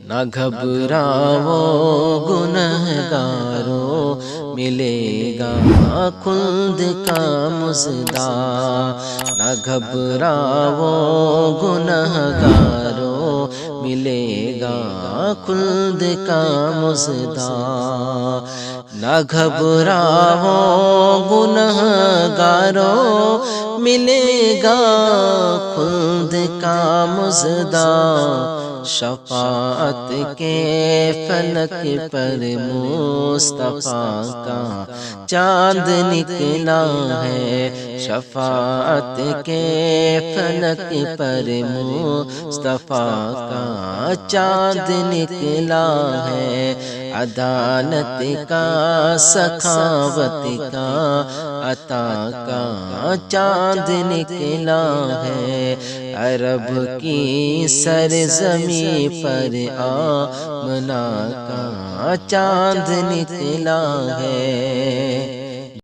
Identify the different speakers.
Speaker 1: نہ گھبراؤ گنہگارو، ملے گا خلد کا مژدہ۔ نہ گھبراؤ گنہگارو، ملے گا خلد کا مژدہ۔ نہ گھبراؤ گنہگارو، ملے گا خلد کا مژدہ۔ شفاعت کے فلک پر مصطفیٰ کا چاند نکلا ہے، شفاعت کے فلک پر مصطفیٰ کا چاند نکلا ہے۔ عدالت کا، سخاوت کا، عطا کا چاند نکلا ہے۔ عرب کی سرزمین پر آمنہ کا چاند نکلا ہے۔